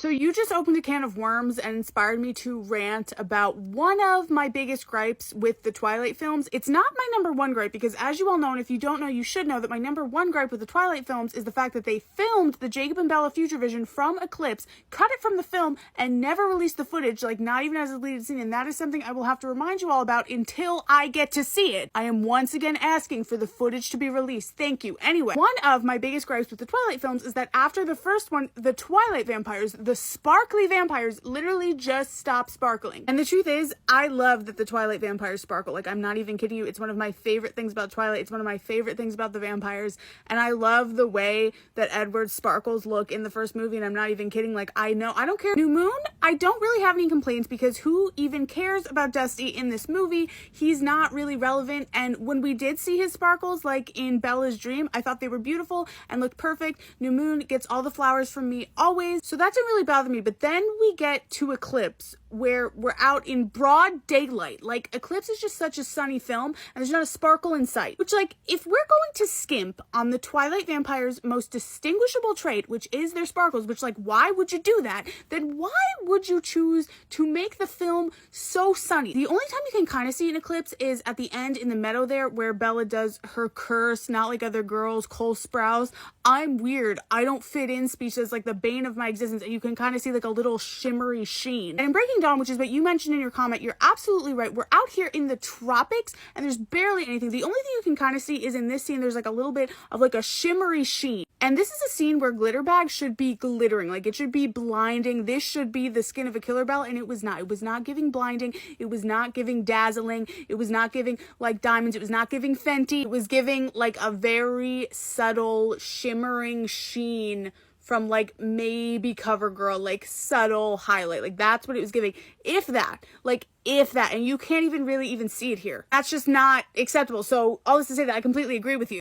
So you just opened a can of worms and inspired me to rant about one of my biggest gripes with the Twilight films. It's not my number one gripe because, as you all know, and if you don't know, you should know that my number one gripe with the Twilight films is the fact that they filmed the Jacob and Bella future vision from Eclipse, cut it from the film, and never released the footage, like not even as a deleted scene, and that is something I will have to remind you all about until I get to see it. I am once again asking for the footage to be released. Thank you. Anyway, one of my biggest gripes with the Twilight films is that after the first one, the Twilight vampires, the sparkly vampires, literally just stop sparkling. And the truth is, I love that the Twilight vampires sparkle. Like, I'm not even kidding you. It's one of my favorite things about Twilight. It's one of my favorite things about the vampires. And I love the way that Edward's sparkles look in the first movie. And I'm not even kidding. Like, I don't care. New Moon, I don't really have any complaints because who even cares about Dusty in this movie? He's not really relevant. And when we did see his sparkles, like in Bella's dream, I thought they were beautiful and looked perfect. New Moon gets all the flowers from me always. So that didn't really bother me. But then we get to Eclipse, where we're out in broad daylight. Like, Eclipse is just such a sunny film, and there's not a sparkle in sight. Which, like, if we're going to skimp on the Twilight vampires' most distinguishable trait, which is their sparkles, which, like, why would you do that? Then why would you choose to make the film so sunny? The only time you can kind of see an eclipse is at the end in the meadow there, where Bella does her curse, not like other girls, Cole Sprouse. I'm weird. I don't fit in speech as, like, the bane of my existence, and you can kind of see, like, a little shimmery sheen. And in Breaking Dawn, which is what you mentioned in your comment, you're absolutely right. We're out here in the tropics and there's barely anything. The only thing you can kind of see is in this scene, there's like a little bit of like a shimmery sheen. And this is a scene where glitter bags should be glittering, like it should be blinding. This should be the skin of a killer bell, and it was not. It was not giving blinding. It was not giving dazzling. It was not giving like diamonds. It was not giving Fenty. It was giving like a very subtle shimmering sheen from like maybe CoverGirl, like subtle highlight. Like that's what it was giving. If that, and you can't even really even see it here. That's just not acceptable. So all this to say that I completely agree with you.